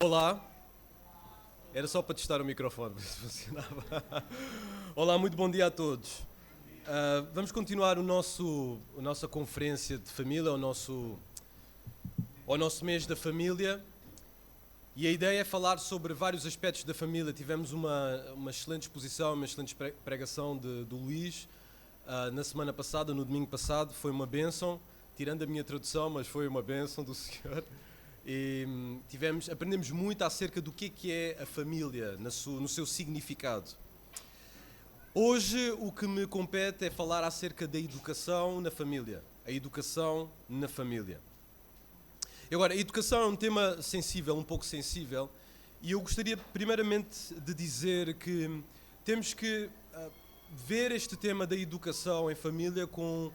Olá, era só para testar o microfone, ver se funcionava. Olá, muito bom dia a todos. Vamos continuar a nossa conferência de família, o nosso mês da família. E a ideia é falar sobre vários aspectos da família. Tivemos uma excelente exposição, uma excelente pregação do Luís na semana passada, no domingo passado. Foi uma bênção, tirando a minha tradução, mas foi uma bênção do Senhor. E aprendemos muito acerca do que é a família, no seu significado. Hoje o que me compete é falar acerca da educação na família. A educação na família. Agora, a educação é um tema sensível, um pouco sensível, e eu gostaria primeiramente de dizer que temos que ver este tema da educação em família com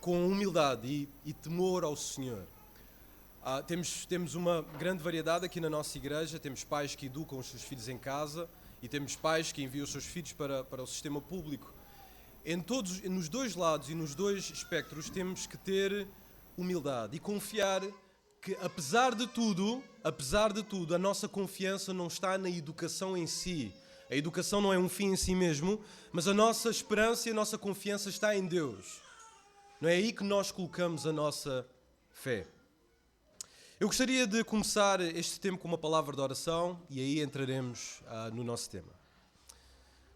humildade e temor ao Senhor. Temos uma grande variedade aqui na nossa igreja. Temos pais que educam os seus filhos em casa e temos pais que enviam os seus filhos para o sistema público. Nos dois lados e nos dois espectros temos que ter humildade e confiar que, apesar de tudo, a nossa confiança não está na educação em si. A educação não é um fim em si mesmo, mas a nossa esperança e a nossa confiança está em Deus. Não é aí que nós colocamos a nossa fé. Eu gostaria de começar este tempo com uma palavra de oração e aí entraremos no nosso tema.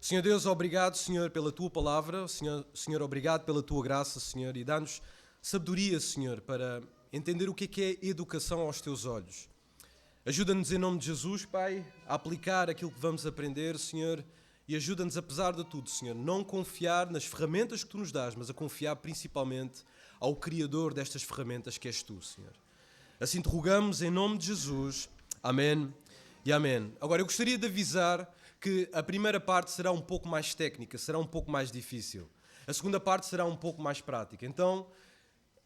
Senhor Deus, obrigado, Senhor, pela Tua palavra. Senhor, obrigado pela Tua graça, Senhor, e dá-nos sabedoria, Senhor, para entender o que é educação aos Teus olhos. Ajuda-nos em nome de Jesus, Pai, a aplicar aquilo que vamos aprender, Senhor, e ajuda-nos, apesar de tudo, Senhor, não confiar nas ferramentas que Tu nos dás, mas a confiar principalmente ao Criador destas ferramentas que és Tu, Senhor. Assim te rogamos em nome de Jesus. Amém e amém. Agora, eu gostaria de avisar que a primeira parte será um pouco mais técnica, será um pouco mais difícil. A segunda parte será um pouco mais prática. Então,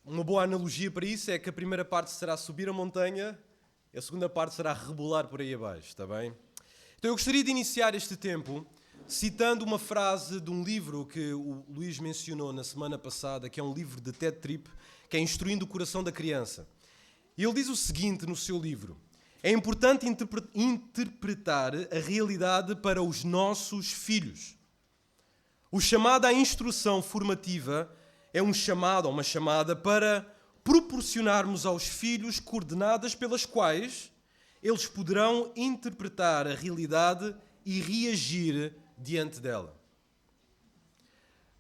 uma boa analogia para isso é que a primeira parte será subir a montanha e a segunda parte será rebolar por aí abaixo, está bem? Então, eu gostaria de iniciar este tempo citando uma frase de um livro que o Luís mencionou na semana passada, que é um livro de Ted Tripp, que é Instruindo o Coração da Criança. E ele diz o seguinte no seu livro: é importante interpretar a realidade para os nossos filhos. O chamado à instrução formativa é um chamado ou uma chamada para proporcionarmos aos filhos coordenadas pelas quais eles poderão interpretar a realidade e reagir diante dela.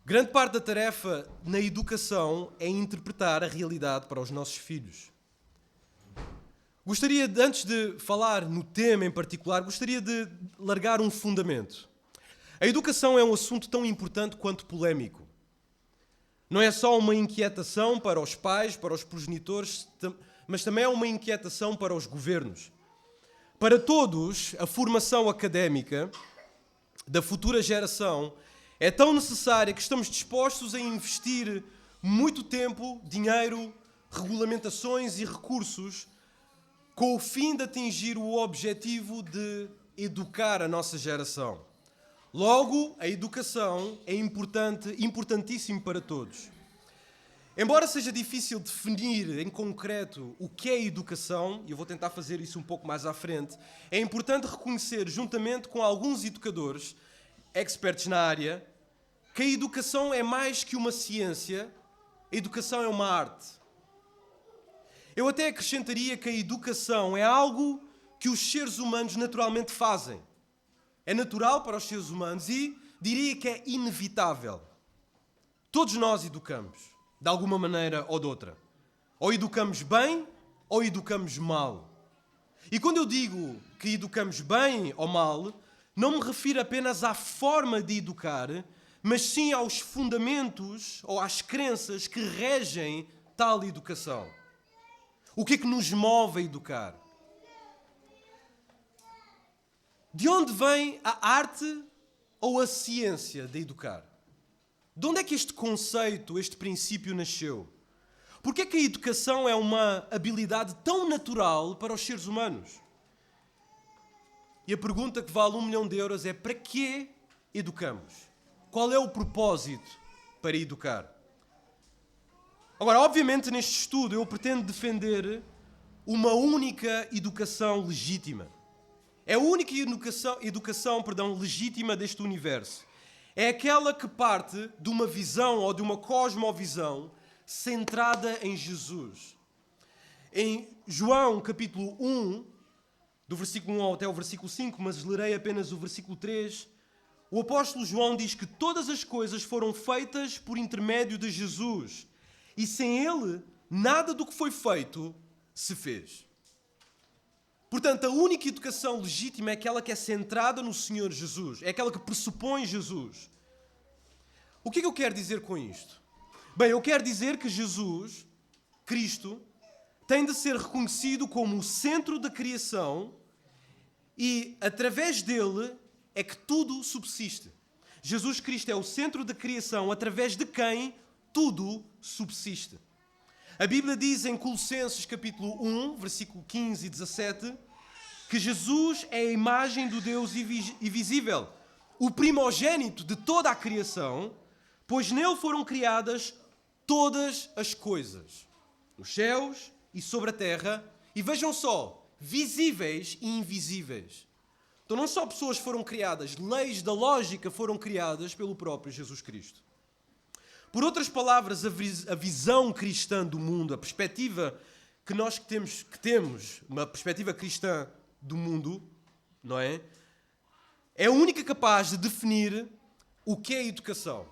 Grande parte da tarefa na educação é interpretar a realidade para os nossos filhos. Gostaria, antes de falar no tema em particular, gostaria de largar um fundamento. A educação é um assunto tão importante quanto polémico. Não é só uma inquietação para os pais, para os progenitores, mas também é uma inquietação para os governos. Para todos, a formação académica da futura geração é tão necessária que estamos dispostos a investir muito tempo, dinheiro, regulamentações e recursos com o fim de atingir o objetivo de educar a nossa geração. Logo, a educação é importantíssimo para todos. Embora seja difícil definir em concreto o que é educação, e eu vou tentar fazer isso um pouco mais à frente, é importante reconhecer, juntamente com alguns educadores, experts na área, que a educação é mais que uma ciência, a educação é uma arte. Eu até acrescentaria que a educação é algo que os seres humanos naturalmente fazem. É natural para os seres humanos e diria que é inevitável. Todos nós educamos, de alguma maneira ou de outra. Ou educamos bem ou educamos mal. E quando eu digo que educamos bem ou mal, não me refiro apenas à forma de educar, mas sim aos fundamentos ou às crenças que regem tal educação. O que é que nos move a educar? De onde vem a arte ou a ciência de educar? De onde é que este conceito, este princípio nasceu? Por que é que a educação é uma habilidade tão natural para os seres humanos? E a pergunta que vale 1 milhão de euros é: para que educamos? Qual é o propósito para educar? Agora, obviamente, neste estudo eu pretendo defender uma única educação legítima. É a única educação legítima deste universo. É aquela que parte de uma visão ou de uma cosmovisão centrada em Jesus. Em João, capítulo 1, do versículo 1 até o versículo 5, mas lerei apenas o versículo 3, o apóstolo João diz que todas as coisas foram feitas por intermédio de Jesus e sem ele, nada do que foi feito se fez. Portanto, a única educação legítima é aquela que é centrada no Senhor Jesus, é aquela que pressupõe Jesus. O que é que eu quero dizer com isto? Bem, eu quero dizer que Jesus, Cristo, tem de ser reconhecido como o centro da criação e, através dele, é que tudo subsiste. Jesus Cristo é o centro da criação, através de quem tudo subsiste. A Bíblia diz em Colossenses capítulo 1, versículo 15 e 17, que Jesus é a imagem do Deus invisível, o primogênito de toda a criação, pois nele foram criadas todas as coisas, nos céus e sobre a terra, e vejam só, visíveis e invisíveis. Então não só pessoas foram criadas, leis da lógica foram criadas pelo próprio Jesus Cristo. Por outras palavras, a visão cristã do mundo, a perspectiva que nós temos, uma perspectiva cristã do mundo, não é? É a única capaz de definir o que é educação.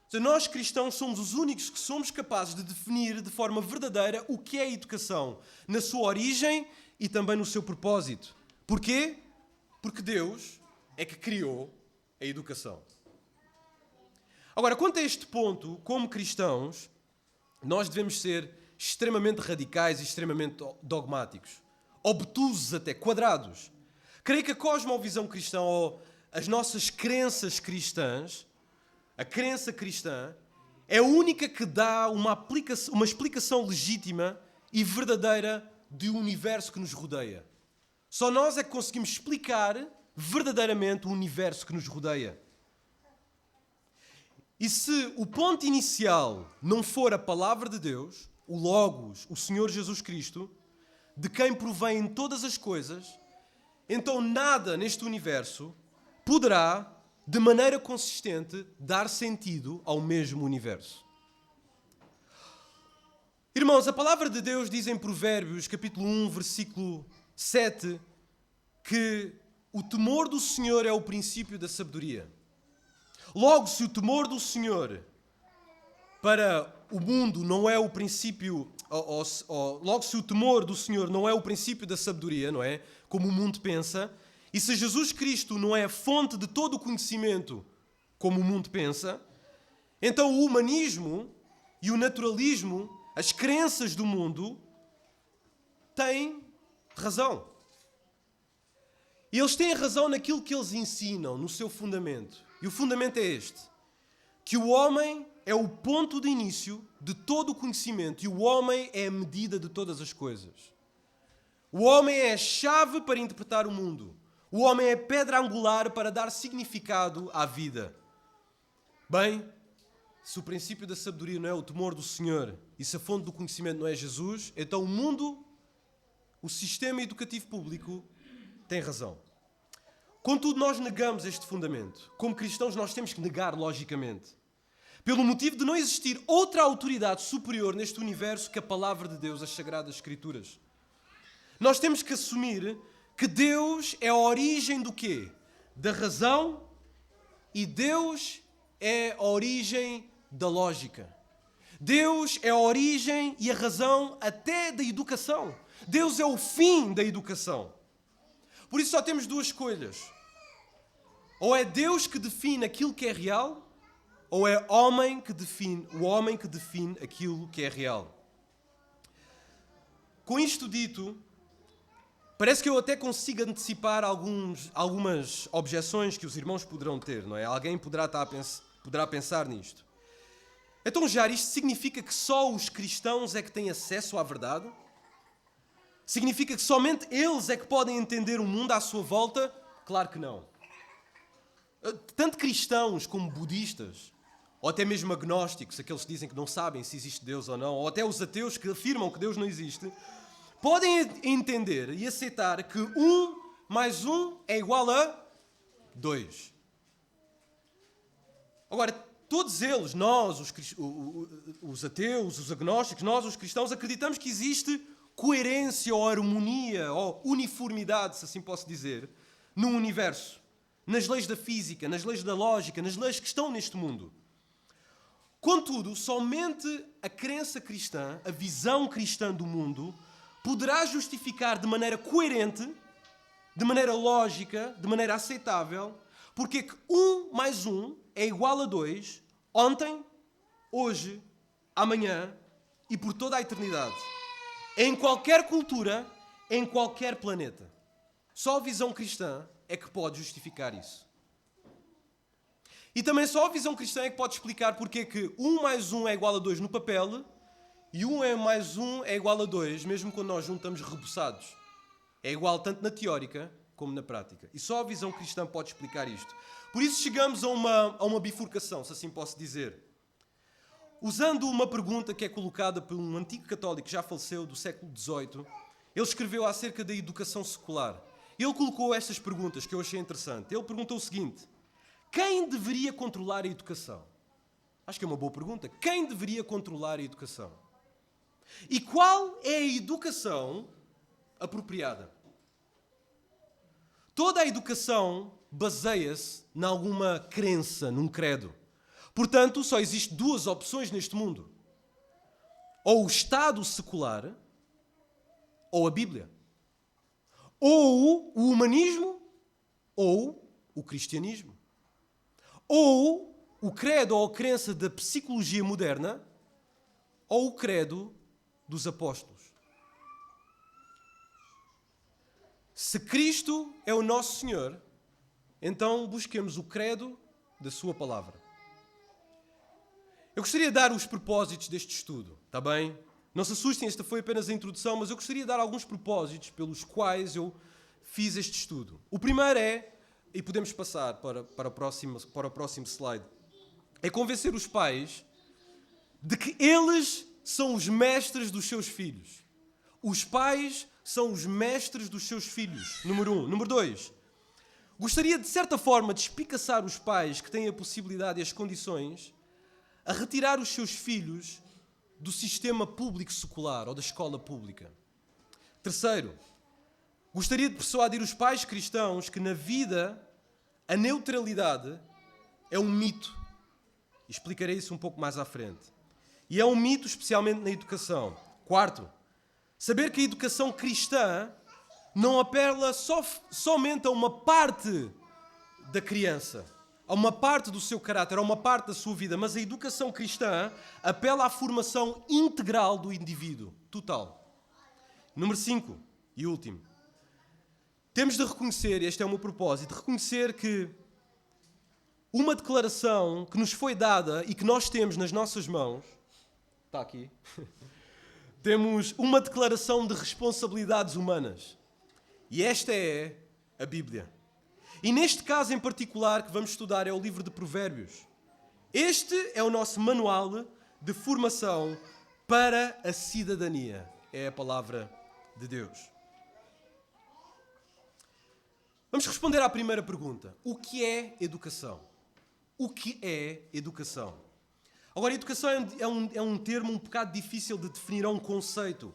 Seja, nós cristãos somos os únicos que somos capazes de definir de forma verdadeira o que é educação, na sua origem e também no seu propósito. Porquê? Porque Deus é que criou a educação. Agora, quanto a este ponto, como cristãos, nós devemos ser extremamente radicais e extremamente dogmáticos. Obtusos até, quadrados. Creio que a cosmovisão cristã, ou as nossas crenças cristãs, a crença cristã, é a única que dá uma explicação legítima e verdadeira do universo que nos rodeia. Só nós é que conseguimos explicar verdadeiramente o universo que nos rodeia. E se o ponto inicial não for a palavra de Deus, o Logos, o Senhor Jesus Cristo, de quem provém todas as coisas, então nada neste universo poderá, de maneira consistente, dar sentido ao mesmo universo. Irmãos, a palavra de Deus diz em Provérbios, capítulo 1, versículo 7, que o temor do Senhor é o princípio da sabedoria. Logo, se o temor do Senhor para o mundo não é o princípio, logo se o temor do Senhor não é o princípio da sabedoria, não é? Como o mundo pensa, e se Jesus Cristo não é a fonte de todo o conhecimento, como o mundo pensa, então o humanismo e o naturalismo, as crenças do mundo, têm razão. E eles têm razão naquilo que eles ensinam, no seu fundamento. E o fundamento é este: que o homem é o ponto de início de todo o conhecimento e o homem é a medida de todas as coisas. O homem é a chave para interpretar o mundo. O homem é a pedra angular para dar significado à vida. Bem, se o princípio da sabedoria não é o temor do Senhor e se a fonte do conhecimento não é Jesus, então o mundo, o sistema educativo público, tem razão. Contudo, nós negamos este fundamento. Como cristãos, nós temos que negar logicamente. Pelo motivo de não existir outra autoridade superior neste universo que a palavra de Deus, as Sagradas Escrituras. Nós temos que assumir que Deus é a origem do quê? Da razão, e Deus é a origem da lógica. Deus é a origem e a razão até da educação. Deus é o fim da educação. Por isso só temos duas escolhas. Ou é Deus que define aquilo que é real, ou é o homem que define aquilo que é real. Com isto dito, parece que eu até consigo antecipar algumas objeções que os irmãos poderão ter, não é? Alguém poderá pensar nisto. Então, já isto significa que só os cristãos é que têm acesso à verdade? Significa que somente eles é que podem entender o mundo à sua volta? Claro que não. Tanto cristãos como budistas, ou até mesmo agnósticos, aqueles que dizem que não sabem se existe Deus ou não, ou até os ateus que afirmam que Deus não existe, podem entender e aceitar que 1 mais 1 é igual a 2. Agora, todos eles, nós, os ateus, os agnósticos, nós, os cristãos, acreditamos que existe coerência ou harmonia ou uniformidade, se assim posso dizer, no universo, nas leis da física, nas leis da lógica, nas leis que estão neste mundo. Contudo, somente a crença cristã, a visão cristã do mundo, poderá justificar de maneira coerente, de maneira lógica, de maneira aceitável, porque que 1 mais 1 é igual a 2 ontem, hoje, amanhã e por toda a eternidade. Em qualquer cultura, em qualquer planeta. Só a visão cristã é que pode justificar isso. E também só a visão cristã é que pode explicar porque que 1 mais 1 é igual a 2 no papel e 1 mais 1 é igual a 2, mesmo quando nós juntamos reboçados. É igual tanto na teórica como na prática. E só a visão cristã pode explicar isto. Por isso chegamos a uma bifurcação, se assim posso dizer. Usando uma pergunta que é colocada por um antigo católico que já faleceu do século XVIII, ele escreveu acerca da educação secular. Ele colocou estas perguntas que eu achei interessante. Ele perguntou o seguinte: quem deveria controlar a educação? Acho que é uma boa pergunta. Quem deveria controlar a educação? E qual é a educação apropriada? Toda a educação baseia-se em alguma crença, num credo. Portanto, só existem duas opções neste mundo. Ou o Estado secular, ou a Bíblia. Ou o humanismo, ou o cristianismo. Ou o credo ou a crença da psicologia moderna, ou o credo dos apóstolos. Se Cristo é o nosso Senhor, então busquemos o credo da sua palavra. Eu gostaria de dar os propósitos deste estudo, está bem? Não se assustem, esta foi apenas a introdução, mas eu gostaria de dar alguns propósitos pelos quais eu fiz este estudo. O primeiro é, e podemos passar para o próximo slide, é convencer os pais de que eles são os mestres dos seus filhos. Os pais são os mestres dos seus filhos, número 1. Número 2, gostaria de certa forma de espicaçar os pais que têm a possibilidade e as condições a retirar os seus filhos do sistema público secular ou da escola pública. Terceiro, gostaria de persuadir os pais cristãos que na vida a neutralidade é um mito. Explicarei isso um pouco mais à frente. E é um mito especialmente na educação. Quarto, saber que a educação cristã não apela somente a uma parte da criança, a uma parte do seu caráter, a uma parte da sua vida, mas a educação cristã apela à formação integral do indivíduo, total. Número 5 e último. Temos de reconhecer, este é o meu propósito, reconhecer que uma declaração que nos foi dada e que nós temos nas nossas mãos, está aqui, temos uma declaração de responsabilidades humanas. E esta é a Bíblia. E neste caso em particular que vamos estudar é o livro de Provérbios. Este é o nosso manual de formação para a cidadania. É a palavra de Deus. Vamos responder à primeira pergunta. O que é educação? O que é educação? Agora, educação é um termo um bocado difícil de definir, é um conceito.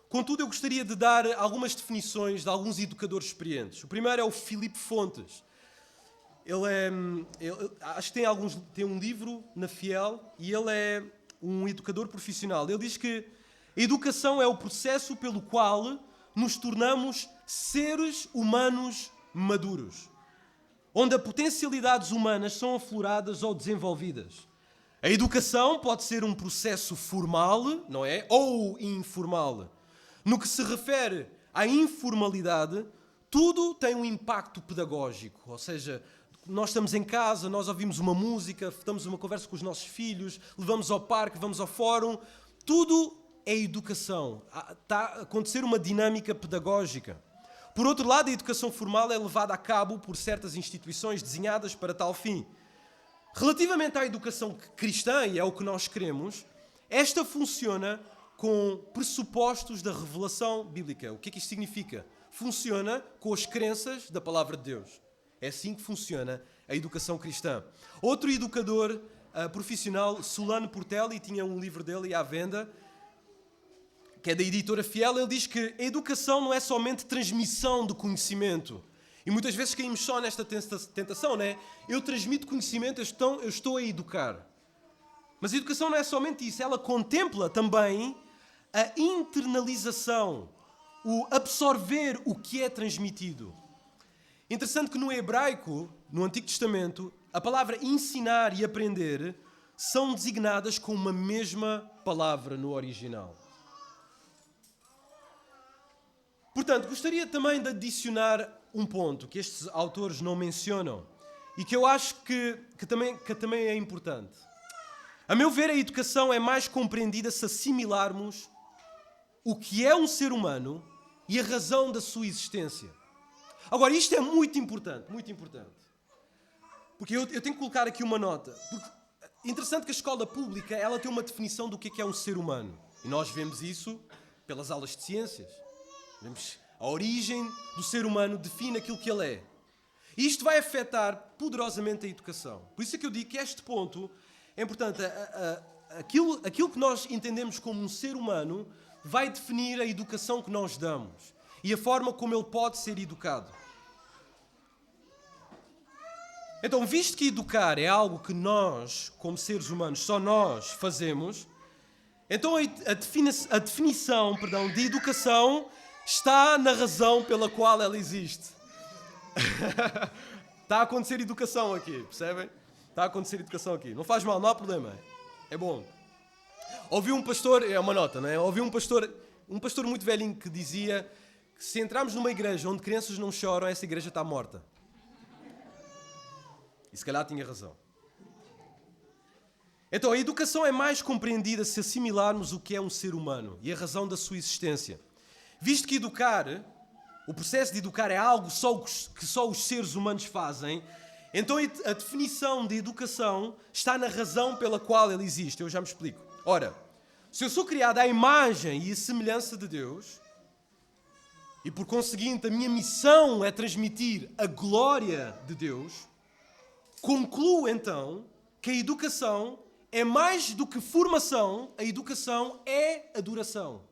Contudo, eu gostaria de dar algumas definições de alguns educadores experientes. O primeiro é o Filipe Fontes. Acho que tem um livro na Fiel e ele é um educador profissional. Ele diz que a educação é o processo pelo qual nos tornamos seres humanos maduros, onde as potencialidades humanas são afloradas ou desenvolvidas. A educação pode ser um processo formal, não é? Ou informal. No que se refere à informalidade, tudo tem um impacto pedagógico. Ou seja, nós estamos em casa, nós ouvimos uma música, estamos uma conversa com os nossos filhos, levamos ao parque, vamos ao fórum. Tudo é educação. Está a acontecer uma dinâmica pedagógica. Por outro lado, a educação formal é levada a cabo por certas instituições desenhadas para tal fim. Relativamente à educação cristã, e é o que nós queremos, esta funciona com pressupostos da revelação bíblica. O que é que isto significa? Funciona com as crenças da palavra de Deus. É assim que funciona a educação cristã. Outro educador profissional, Solano Portelli, tinha um livro dele à venda, que é da editora Fiel. Ele diz que a educação não é somente transmissão de conhecimento. E muitas vezes caímos só nesta tentação, não é? Eu transmito conhecimento, eu estou a educar. Mas a educação não é somente isso, ela contempla também a internalização, o absorver o que é transmitido. Interessante que no hebraico, no Antigo Testamento, a palavra ensinar e aprender são designadas com uma mesma palavra no original. Portanto, gostaria também de adicionar um ponto que estes autores não mencionam e que eu acho que também é importante. A meu ver, a educação é mais compreendida se assimilarmos o que é um ser humano e a razão da sua existência. Agora, isto é muito importante. Porque eu tenho que colocar aqui uma nota. Porque é interessante que a escola pública ela tem uma definição do que é um ser humano. E nós vemos isso pelas aulas de ciências. Vemos a origem do ser humano, define aquilo que ele é. E isto vai afetar poderosamente a educação. Por isso é que eu digo que este ponto é importante. Aquilo que nós entendemos como um ser humano vai definir a educação que nós damos e a forma como ele pode ser educado. Então, visto que educar é algo que nós, como seres humanos, só nós fazemos, então a definição de educação está na razão pela qual ela existe. Está a acontecer educação aqui, percebem? Está a acontecer educação aqui. Não faz mal, não há problema. É bom. Ouvi um pastor, é uma nota, não é? Ouvi um pastor muito velhinho que dizia que se entrarmos numa igreja onde crianças não choram, essa igreja está morta. E se calhar tinha razão. Então, a educação é mais compreendida se assimilarmos o que é um ser humano e a razão da sua existência. Visto que o processo de educar é algo que só os seres humanos fazem, então a definição de educação está na razão pela qual ele existe. Eu já me explico. Ora, se eu sou criado à imagem e à semelhança de Deus, e por conseguinte a minha missão é transmitir a glória de Deus, concluo então que a educação é mais do que formação, a educação é adoração.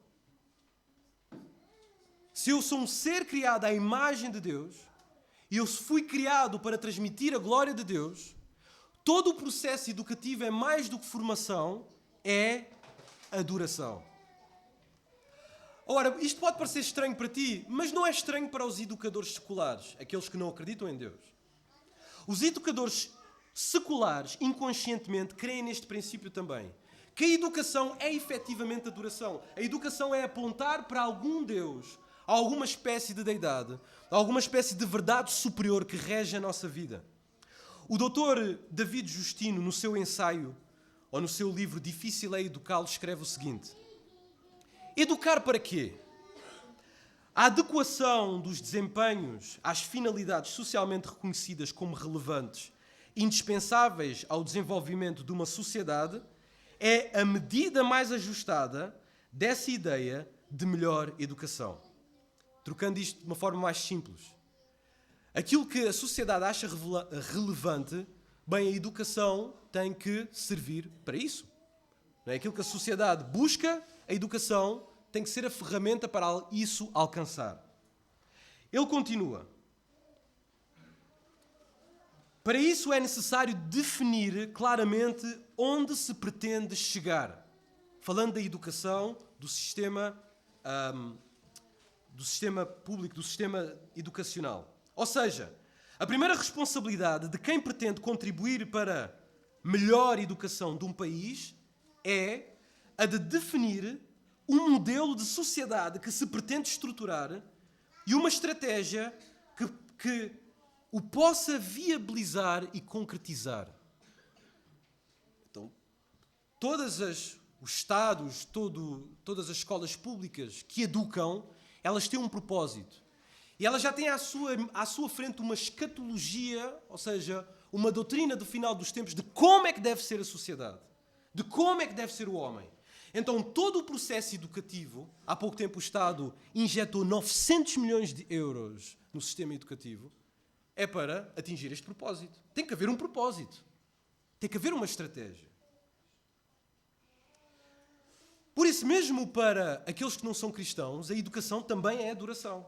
Se eu sou um ser criado à imagem de Deus, e eu fui criado para transmitir a glória de Deus, todo o processo educativo é mais do que formação, é adoração. Ora, isto pode parecer estranho para ti, mas não é estranho para os educadores seculares, aqueles que não acreditam em Deus. Os educadores seculares, inconscientemente, creem neste princípio também. Que a educação é efetivamente adoração. A educação é apontar para algum Deus, a alguma espécie de deidade, a alguma espécie de verdade superior que rege a nossa vida. O doutor David Justino, no seu ensaio, ou no seu livro Difícil é Educá-lo, escreve o seguinte: educar para quê? A adequação dos desempenhos às finalidades socialmente reconhecidas como relevantes, indispensáveis ao desenvolvimento de uma sociedade, é a medida mais ajustada dessa ideia de melhor educação. Trocando isto de uma forma mais simples. Aquilo que a sociedade acha relevante, bem, a educação tem que servir para isso. Não é? Aquilo que a sociedade busca, a educação tem que ser a ferramenta para isso alcançar. Ele continua. Para isso é necessário definir claramente onde se pretende chegar. Falando da educação, do sistema público, do sistema educacional. Ou seja, a primeira responsabilidade de quem pretende contribuir para a melhor educação de um país é a de definir um modelo de sociedade que se pretende estruturar e uma estratégia que o possa viabilizar e concretizar. Então, todos os Estados, todas as escolas públicas que educam, elas têm um propósito. E elas já têm à sua frente uma escatologia, ou seja, uma doutrina do final dos tempos de como é que deve ser a sociedade, de como é que deve ser o homem. Então, todo o processo educativo, há pouco tempo o Estado injetou 900 milhões de euros no sistema educativo, é para atingir este propósito. Tem que haver um propósito. Tem que haver uma estratégia. Por isso, mesmo para aqueles que não são cristãos, a educação também é adoração.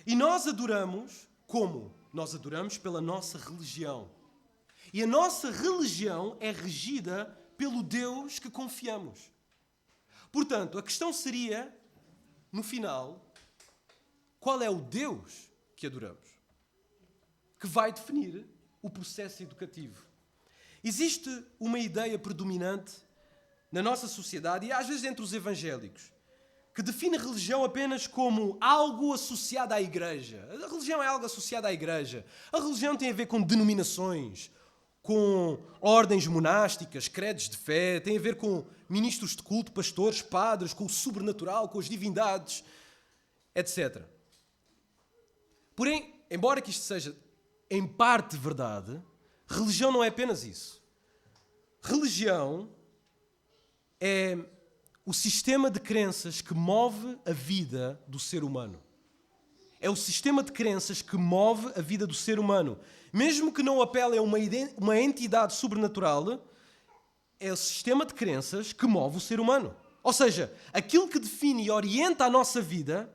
E nós adoramos como? Nós adoramos pela nossa religião. E a nossa religião é regida pelo Deus que confiamos. Portanto, a questão seria, no final, qual é o Deus que adoramos? Que vai definir o processo educativo. Existe uma ideia predominante na nossa sociedade, e às vezes entre os evangélicos, que define a religião apenas como algo associado à igreja. A religião é algo associado à igreja. A religião tem a ver com denominações, com ordens monásticas, credos de fé, tem a ver com ministros de culto, pastores, padres, com o sobrenatural, com as divindades, etc. Porém, embora que isto seja em parte verdade, religião não é apenas isso. Religião é o sistema de crenças que move a vida do ser humano. É o sistema de crenças que move a vida do ser humano. Mesmo que não apele a uma entidade sobrenatural, é o sistema de crenças que move o ser humano. Ou seja, aquilo que define e orienta a nossa vida,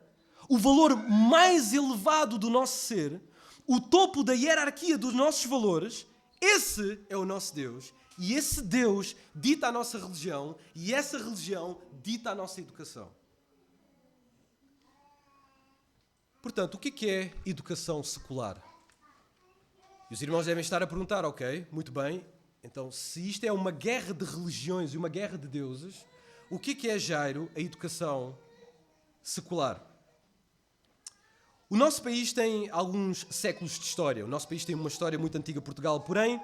o valor mais elevado do nosso ser, o topo da hierarquia dos nossos valores, esse é o nosso Deus. E esse Deus dita a nossa religião, e essa religião dita a nossa educação. Portanto, o que é educação secular? E os irmãos devem estar a perguntar, ok, muito bem, então se isto é uma guerra de religiões e uma guerra de deuses, o que é, Jairo, a educação secular? O nosso país tem alguns séculos de história. O nosso país tem uma história muito antiga, Portugal, porém,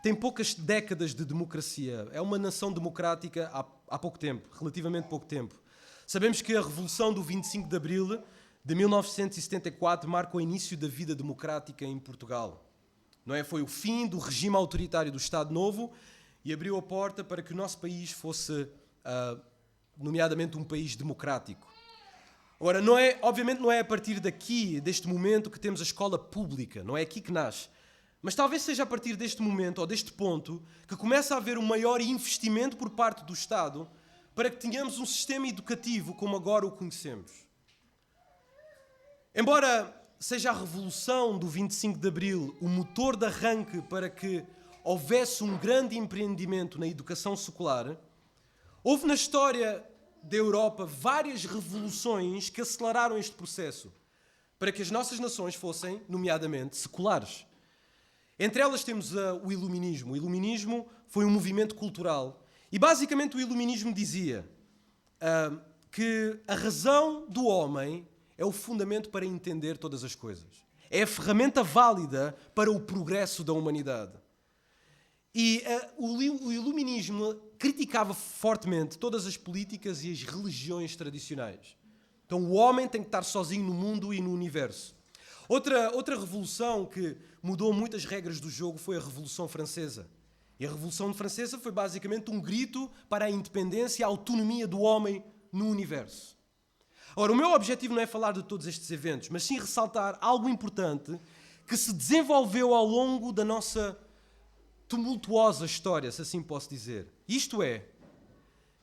tem poucas décadas de democracia. É uma nação democrática há pouco tempo, relativamente pouco tempo. Sabemos que a Revolução do 25 de Abril de 1974 marca o início da vida democrática em Portugal. Não é? Foi o fim do regime autoritário do Estado Novo e abriu a porta para que o nosso país fosse, nomeadamente, um país democrático. Agora, obviamente não é a partir daqui, deste momento, que temos a escola pública. Não é aqui que nasce. Mas talvez seja a partir deste momento, ou deste ponto, que começa a haver um maior investimento por parte do Estado para que tenhamos um sistema educativo como agora o conhecemos. Embora seja a Revolução do 25 de Abril o motor de arranque para que houvesse um grande empreendimento na educação secular, houve na história da Europa várias revoluções que aceleraram este processo para que as nossas nações fossem, nomeadamente, seculares. Entre elas temos o Iluminismo. O Iluminismo foi um movimento cultural. E basicamente o Iluminismo dizia que a razão do homem é o fundamento para entender todas as coisas. É a ferramenta válida para o progresso da humanidade. E o Iluminismo criticava fortemente todas as políticas e as religiões tradicionais. Então o homem tem que estar sozinho no mundo e no universo. Outra revolução que mudou muitas regras do jogo foi a Revolução Francesa. E a Revolução Francesa foi basicamente um grito para a independência e a autonomia do homem no universo. Ora, o meu objetivo não é falar de todos estes eventos, mas sim ressaltar algo importante que se desenvolveu ao longo da nossa tumultuosa história, se assim posso dizer. Isto é,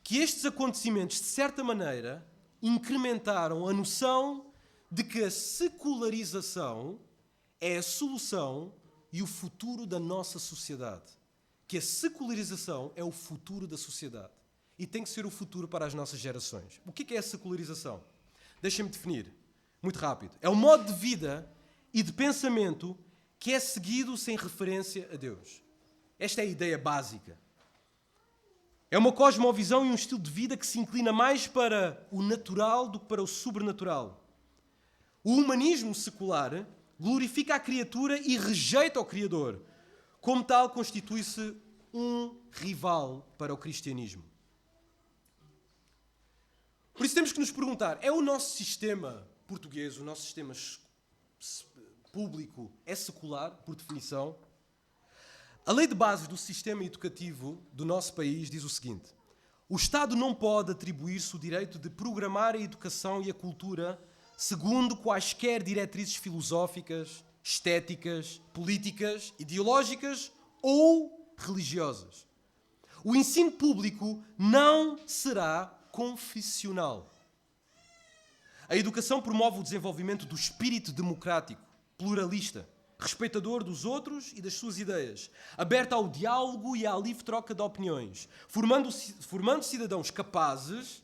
que estes acontecimentos, de certa maneira, incrementaram a noção de que a secularização é a solução e o futuro da nossa sociedade. Que a secularização é o futuro da sociedade. E tem que ser o futuro para as nossas gerações. O que é a secularização? Deixem-me definir, muito rápido. É um modo de vida e de pensamento que é seguido sem referência a Deus. Esta é a ideia básica. É uma cosmovisão e um estilo de vida que se inclina mais para o natural do que para o sobrenatural. O humanismo secular glorifica a criatura e rejeita o Criador. Como tal, constitui-se um rival para o cristianismo. Por isso temos que nos perguntar, é o nosso sistema português, o nosso sistema público, é secular, por definição? A lei de base do sistema educativo do nosso país diz o seguinte: O Estado não pode atribuir-se o direito de programar a educação e a cultura segundo quaisquer diretrizes filosóficas, estéticas, políticas, ideológicas ou religiosas. O ensino público não será confessional. A educação promove o desenvolvimento do espírito democrático, pluralista, respeitador dos outros e das suas ideias, aberta ao diálogo e à livre troca de opiniões, formando cidadãos capazes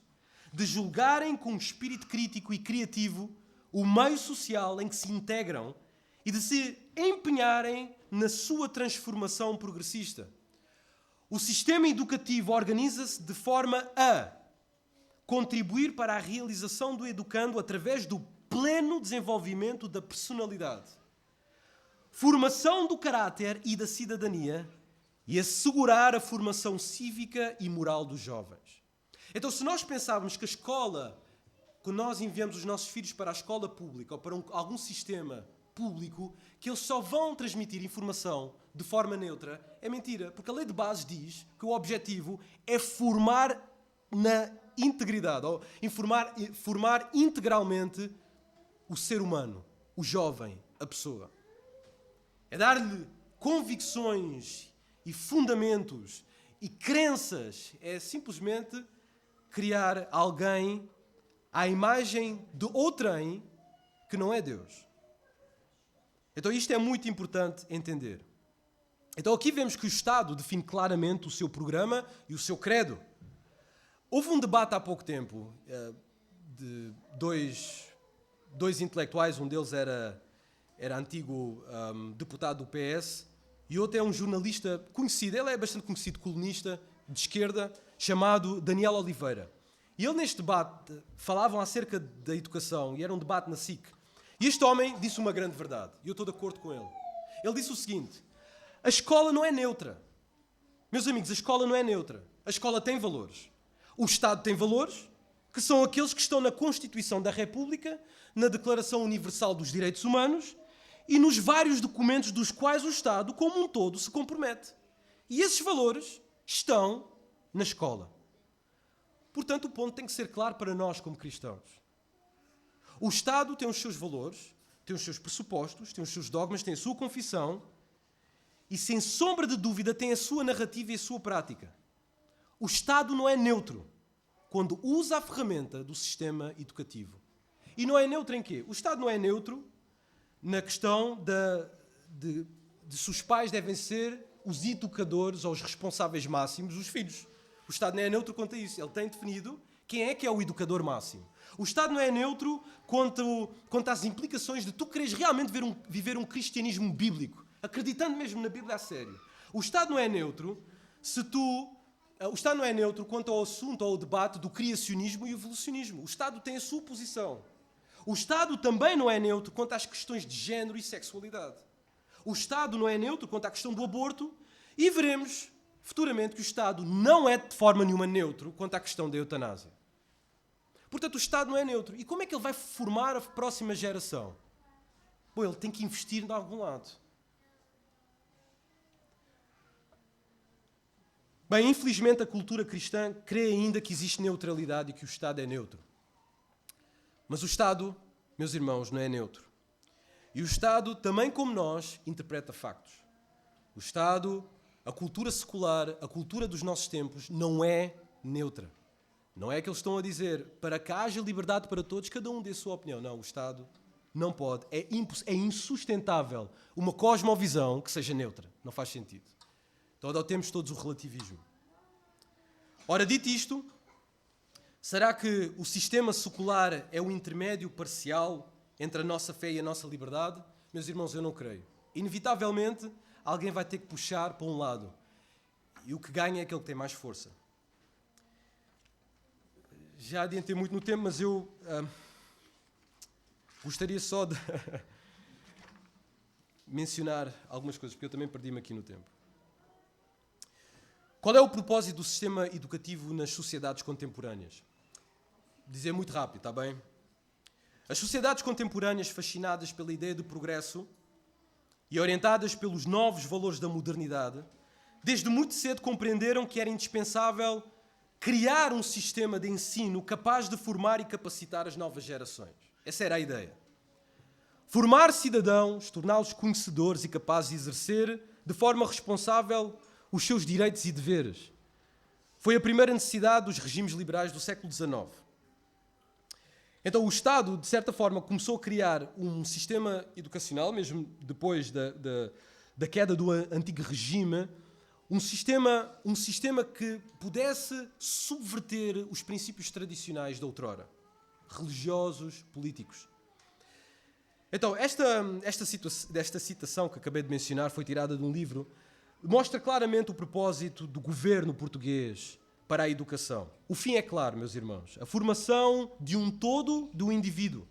de julgarem com um espírito crítico e criativo o meio social em que se integram e de se empenharem na sua transformação progressista. O sistema educativo organiza-se de forma a contribuir para a realização do educando através do pleno desenvolvimento da personalidade, formação do caráter e da cidadania e assegurar a formação cívica e moral dos jovens. Então, se nós pensarmos que a escola, quando nós enviamos os nossos filhos para a escola pública ou para algum sistema público, que eles só vão transmitir informação de forma neutra, é mentira. Porque a lei de bases diz que o objetivo é formar na integridade, ou formar integralmente o ser humano, o jovem, a pessoa. É dar-lhe convicções e fundamentos e crenças. É simplesmente criar alguém à imagem de outrem que não é Deus. Então isto é muito importante entender. Então aqui vemos que o Estado define claramente o seu programa e o seu credo. Houve um debate há pouco tempo de dois intelectuais, um deles era antigo deputado do PS e outro é um jornalista conhecido, ele é bastante conhecido, colunista de esquerda, chamado Daniel Oliveira. E ele neste debate falavam acerca da educação e era um debate na SIC. E este homem disse uma grande verdade e eu estou de acordo com ele. Ele disse o seguinte: a escola não é neutra. Meus amigos, a escola não é neutra. A escola tem valores. O Estado tem valores, que são aqueles que estão na Constituição da República, na Declaração Universal dos Direitos Humanos e nos vários documentos dos quais o Estado, como um todo, se compromete. E esses valores estão na escola. Portanto, o ponto tem que ser claro para nós como cristãos. O Estado tem os seus valores, tem os seus pressupostos, tem os seus dogmas, tem a sua confissão e, sem sombra de dúvida, tem a sua narrativa e a sua prática. O Estado não é neutro quando usa a ferramenta do sistema educativo. E não é neutro em quê? O Estado não é neutro na questão de se os pais devem ser os educadores ou os responsáveis máximos dos filhos. O Estado não é neutro quanto a isso. Ele tem definido quem é que é o educador máximo. O Estado não é neutro quanto às implicações de tu queres realmente viver um cristianismo bíblico, acreditando mesmo na Bíblia a sério. O Estado não é neutro o Estado não é neutro quanto ao assunto ou ao debate do criacionismo e evolucionismo. O Estado tem a sua posição. O Estado também não é neutro quanto às questões de género e sexualidade. O Estado não é neutro quanto à questão do aborto e veremos futuramente que o Estado não é de forma nenhuma neutro quanto à questão da eutanásia. Portanto, o Estado não é neutro. E como é que ele vai formar a próxima geração? Bom, ele tem que investir de algum lado. Bem, infelizmente a cultura cristã crê ainda que existe neutralidade e que o Estado é neutro. Mas o Estado, meus irmãos, não é neutro. E o Estado, também como nós, interpreta factos. O Estado, a cultura secular, a cultura dos nossos tempos, não é neutra. Não é que eles estão a dizer, para que haja liberdade para todos, cada um dê a sua opinião. Não, o Estado não pode. É insustentável uma cosmovisão que seja neutra. Não faz sentido. Então adotemos todos o relativismo. Ora, dito isto, será que o sistema secular é o intermédio parcial entre a nossa fé e a nossa liberdade? Meus irmãos, eu não creio. Inevitavelmente, alguém vai ter que puxar para um lado. E o que ganha é aquele que tem mais força. Já adiantei muito no tempo, mas eu gostaria só de mencionar algumas coisas, porque eu também perdi-me aqui no tempo. Qual é o propósito do sistema educativo nas sociedades contemporâneas? Dizer muito rápido, está bem? As sociedades contemporâneas, fascinadas pela ideia de progresso e orientadas pelos novos valores da modernidade, desde muito cedo compreenderam que era indispensável criar um sistema de ensino capaz de formar e capacitar as novas gerações. Essa era a ideia. Formar cidadãos, torná-los conhecedores e capazes de exercer de forma responsável os seus direitos e deveres. Foi a primeira necessidade dos regimes liberais do século XIX. Então o Estado, de certa forma, começou a criar um sistema educacional, mesmo depois da queda do antigo regime, um sistema que pudesse subverter os princípios tradicionais de outrora, religiosos, políticos. Então, esta citação que acabei de mencionar foi tirada de um livro, mostra claramente o propósito do governo português para a educação. O fim é claro, meus irmãos, a formação de um todo do indivíduo.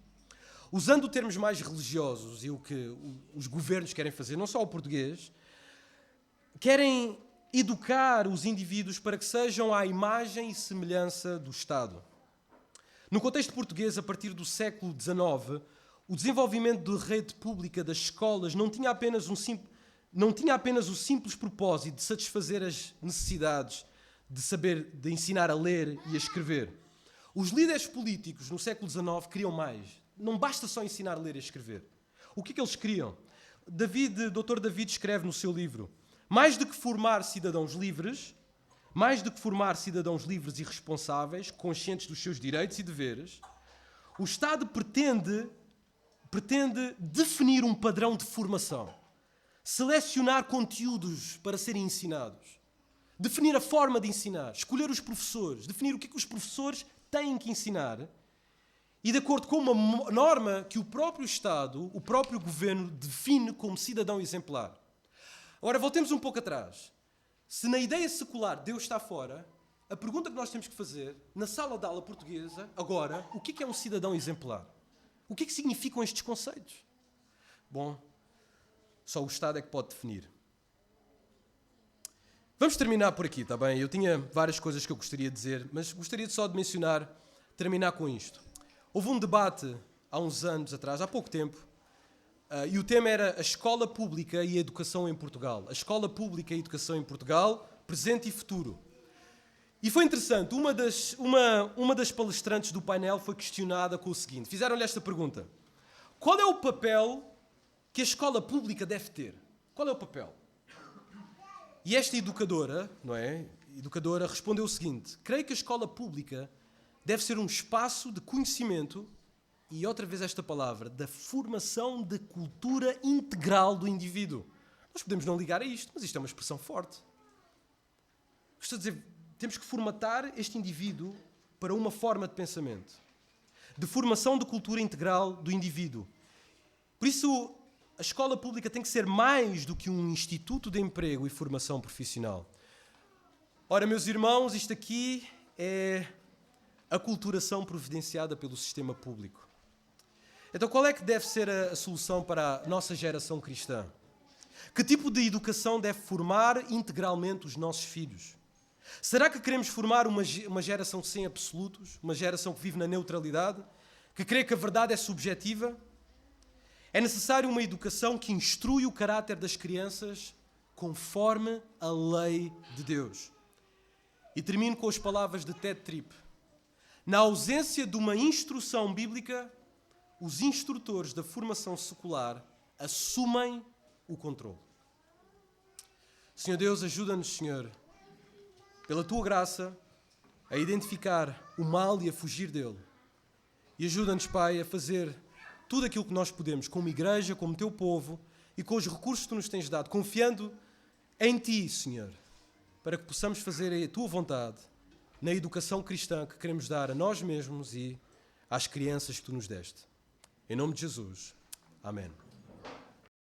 Usando termos mais religiosos e o que os governos querem fazer, não só o português, querem educar os indivíduos para que sejam à imagem e semelhança do Estado. No contexto português, a partir do século XIX, o desenvolvimento da rede pública das escolas não tinha apenas o simples propósito de satisfazer as necessidades de ensinar a ler e a escrever. Os líderes políticos no século XIX queriam mais. Não basta só ensinar a ler e a escrever. O que é que eles queriam? Dr. David escreve no seu livro: mais do que formar cidadãos livres e responsáveis, conscientes dos seus direitos e deveres, o Estado pretende definir um padrão de formação, selecionar conteúdos para serem ensinados, definir a forma de ensinar, escolher os professores, definir o que é que os professores têm que ensinar e, de acordo com uma norma que o próprio Estado, o próprio governo, define como cidadão exemplar. Ora, voltemos um pouco atrás. Se na ideia secular Deus está fora, a pergunta que nós temos que fazer, na sala de aula portuguesa, agora, o que é um cidadão exemplar? O que é que significam estes conceitos? Bom, só o Estado é que pode definir. Vamos terminar por aqui, está bem? Eu tinha várias coisas que eu gostaria de dizer, mas gostaria só de terminar com isto. Houve um debate há uns anos atrás, há pouco tempo, e o tema era a escola pública e a educação em Portugal. A escola pública e a educação em Portugal, presente e futuro. E foi interessante, uma das palestrantes do painel foi questionada com o seguinte: fizeram-lhe esta pergunta: qual é o papel que a escola pública deve ter? Qual é o papel? E esta educadora respondeu o seguinte: creio que a escola pública deve ser um espaço de conhecimento, e outra vez esta palavra, da formação de cultura integral do indivíduo. Nós podemos não ligar a isto, mas isto é uma expressão forte. Estou a dizer, temos que formatar este indivíduo para uma forma de pensamento, de formação de cultura integral do indivíduo. Por isso, a escola pública tem que ser mais do que um instituto de emprego e formação profissional. Ora, meus irmãos, isto aqui é a aculturação providenciada pelo sistema público. Então, qual é que deve ser a solução para a nossa geração cristã? Que tipo de educação deve formar integralmente os nossos filhos? Será que queremos formar uma geração sem absolutos? Uma geração que vive na neutralidade? Que crê que a verdade é subjetiva? É necessário uma educação que instrui o caráter das crianças conforme a lei de Deus. E termino com as palavras de Ted Tripp: na ausência de uma instrução bíblica, os instrutores da formação secular assumem o controle. Senhor Deus, ajuda-nos, Senhor, pela Tua graça, a identificar o mal e a fugir dele. E ajuda-nos, Pai, a fazer tudo aquilo que nós podemos, como igreja, como Teu povo, e com os recursos que Tu nos tens dado, confiando em Ti, Senhor, para que possamos fazer a Tua vontade na educação cristã que queremos dar a nós mesmos e às crianças que Tu nos deste. Em nome de Jesus. Amém.